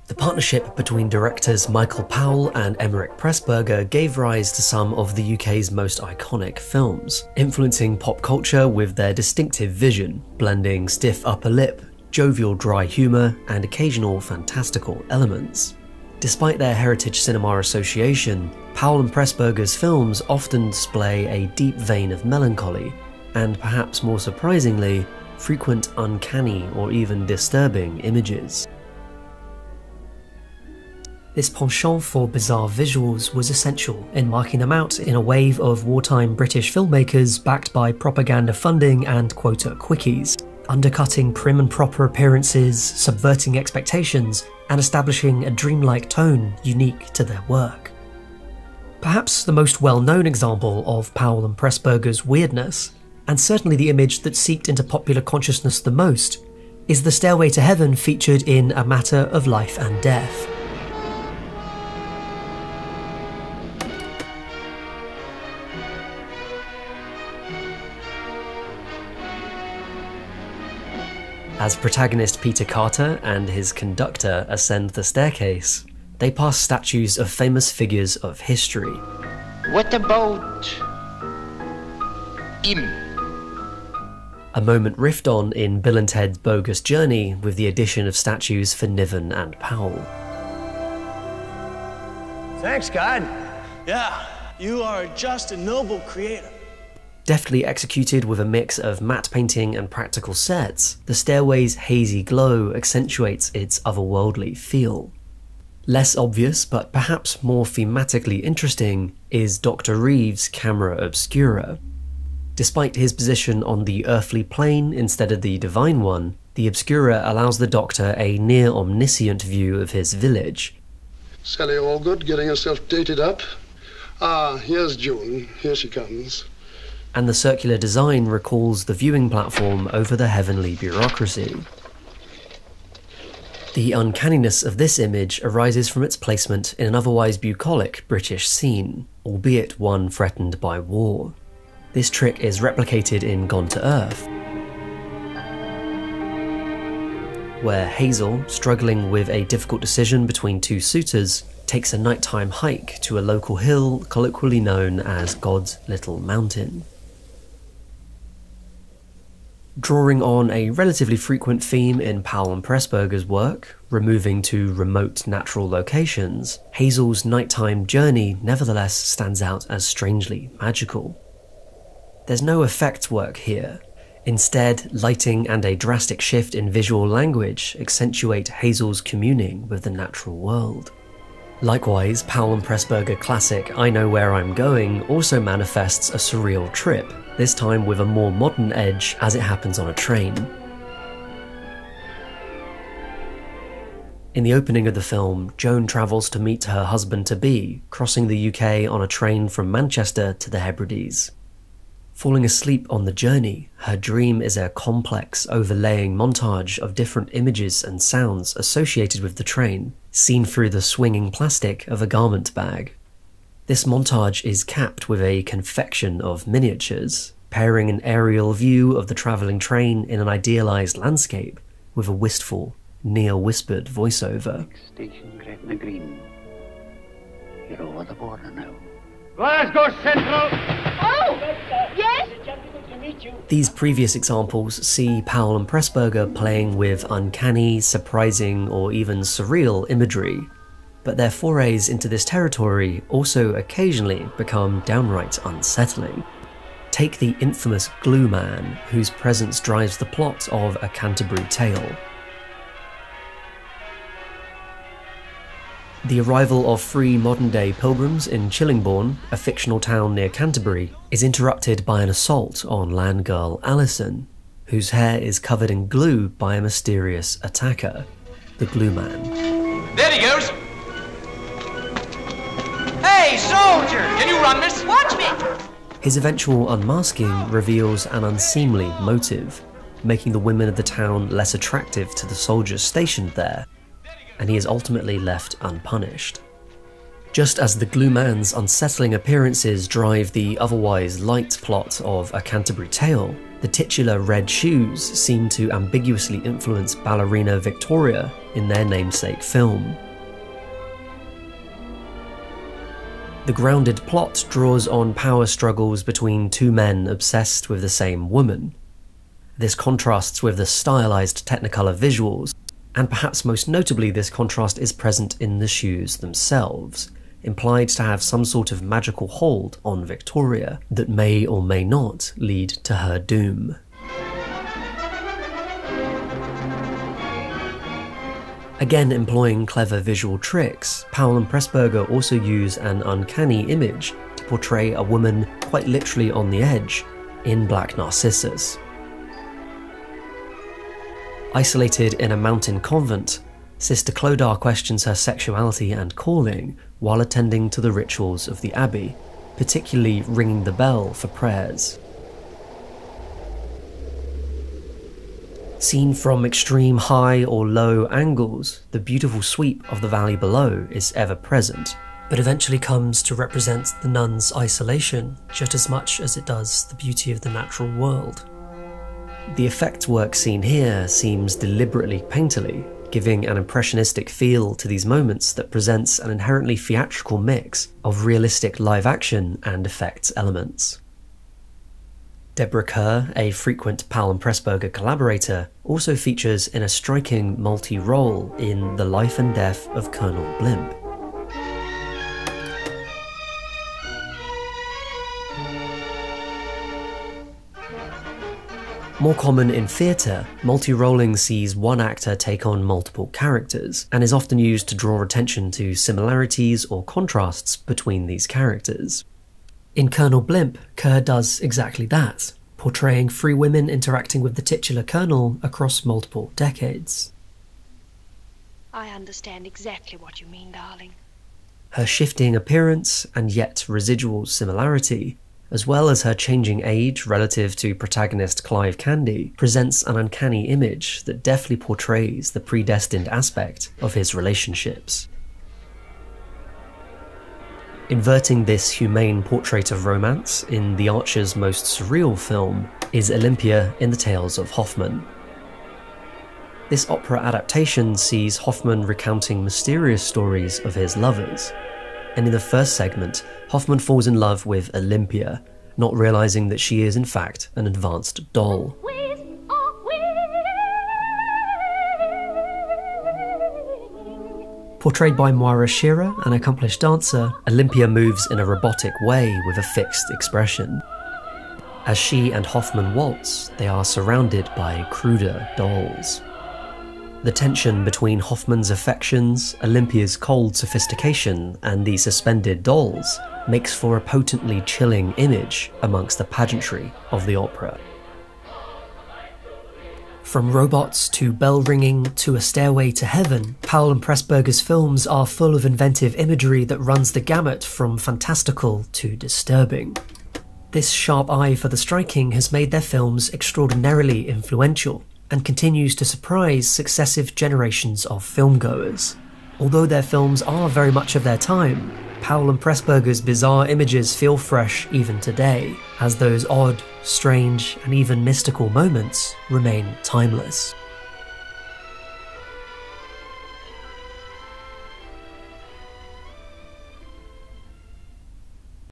The partnership between directors Michael Powell and Emeric Pressburger gave rise to some of the UK's most iconic films, influencing pop culture with their distinctive vision, blending stiff upper lip, jovial dry humour, and occasional fantastical elements. Despite their heritage cinema association, Powell and Pressburger's films often display a deep vein of melancholy, and perhaps more surprisingly, frequent uncanny or even disturbing images. This penchant for bizarre visuals was essential in marking them out in a wave of wartime British filmmakers backed by propaganda funding and quota quickies, undercutting prim and proper appearances, subverting expectations, and establishing a dreamlike tone unique to their work. Perhaps the most well-known example of Powell and Pressburger's weirdness, and certainly the image that seeped into popular consciousness the most, is the Stairway to Heaven featured in A Matter of Life and Death. As protagonist Peter Carter and his conductor ascend the staircase, they pass statues of famous figures of history. What about him? A moment riffed on in Bill and Ted's Bogus Journey with the addition of statues for Niven and Powell. Thanks, God. Yeah, you are just a noble creator. Deftly executed with a mix of matte painting and practical sets, the stairway's hazy glow accentuates its otherworldly feel. Less obvious, but perhaps more thematically interesting, is Dr. Reeves' camera obscura. Despite his position on the earthly plane instead of the divine one, the obscura allows the Doctor a near-omniscient view of his village. Sally Allgood getting herself dated up. Ah, here's June. Here she comes. And the circular design recalls the viewing platform over the heavenly bureaucracy. The uncanniness of this image arises from its placement in an otherwise bucolic British scene, albeit one threatened by war. This trick is replicated in Gone to Earth, where Hazel, struggling with a difficult decision between two suitors, takes a nighttime hike to a local hill colloquially known as God's Little Mountain. Drawing on a relatively frequent theme in Powell and Pressburger's work, removing to remote natural locations, Hazel's nighttime journey nevertheless stands out as strangely magical. There's no effects work here. Instead, lighting and a drastic shift in visual language accentuate Hazel's communing with the natural world. Likewise, Powell and Pressburger classic I Know Where I'm Going also manifests a surreal trip, this time with a more modern edge as it happens on a train. In the opening of the film, Joan travels to meet her husband-to-be, crossing the UK on a train from Manchester to the Hebrides. Falling asleep on the journey, her dream is a complex, overlaying montage of different images and sounds associated with the train, seen through the swinging plastic of a garment bag. This montage is capped with a confection of miniatures, pairing an aerial view of the travelling train in an idealised landscape with a wistful, near-whispered voiceover. Station Gretna Green. You're over the border now. Glasgow Central! Oh! Yes? These previous examples see Powell and Pressburger playing with uncanny, surprising, or even surreal imagery, but their forays into this territory also occasionally become downright unsettling. Take the infamous Glue Man, whose presence drives the plot of A Canterbury Tale. The arrival of 3 modern-day pilgrims in Chillingbourne, a fictional town near Canterbury, is interrupted by an assault on land girl Alison, whose hair is covered in glue by a mysterious attacker, the Glue Man. There he goes! Hey, soldier! Can you run this? Watch me! His eventual unmasking reveals an unseemly motive, making the women of the town less attractive to the soldiers stationed there, and he is ultimately left unpunished. Just as the Glue Man's unsettling appearances drive the otherwise light plot of A Canterbury Tale, The titular red shoes seem to ambiguously influence ballerina Victoria in their namesake film. The grounded plot draws on power struggles between two men obsessed with the same woman. This contrasts with the stylized Technicolor visuals, and perhaps most notably this contrast is present in the shoes themselves, implied to have some sort of magical hold on Victoria that may or may not lead to her doom. Again employing clever visual tricks, Powell and Pressburger also use an uncanny image to portray a woman quite literally on the edge in Black Narcissus. Isolated in a mountain convent, Sister Clodagh questions her sexuality and calling while attending to the rituals of the abbey, particularly ringing the bell for prayers. Seen from extreme high or low angles, the beautiful sweep of the valley below is ever present, but eventually comes to represent the nun's isolation just as much as it does the beauty of the natural world. The effects work seen here seems deliberately painterly, giving an impressionistic feel to these moments that presents an inherently theatrical mix of realistic live action and effects elements. Deborah Kerr, a frequent Powell and Pressburger collaborator, also features in a striking multi-role in The Life and Death of Colonel Blimp. More common in theatre, multi-rolling sees one actor take on multiple characters, and is often used to draw attention to similarities or contrasts between these characters. In Colonel Blimp, Kerr does exactly that, portraying three women interacting with the titular colonel across multiple decades. I understand exactly what you mean, darling. Her shifting appearance and yet residual similarity, as well as her changing age relative to protagonist Clive Candy, presents an uncanny image that deftly portrays the predestined aspect of his relationships. Inverting this humane portrait of romance in the Archer's most surreal film is Olympia in the Tales of Hoffmann. This opera adaptation sees Hoffmann recounting mysterious stories of his lovers, and in the first segment, Hoffmann falls in love with Olympia, not realizing that she is in fact an advanced doll. Portrayed by Moira Shearer, an accomplished dancer, Olympia moves in a robotic way with a fixed expression. As she and Hoffmann waltz, they are surrounded by cruder dolls. The tension between Hoffmann's affections, Olympia's cold sophistication, and the suspended dolls makes for a potently chilling image amongst the pageantry of the opera. From robots to bell ringing to A Stairway to Heaven, Powell and Pressburger's films are full of inventive imagery that runs the gamut from fantastical to disturbing. This sharp eye for the striking has made their films extraordinarily influential, and continues to surprise successive generations of filmgoers. Although their films are very much of their time, Powell and Pressburger's bizarre images feel fresh even today, as those odd, strange, and even mystical moments remain timeless.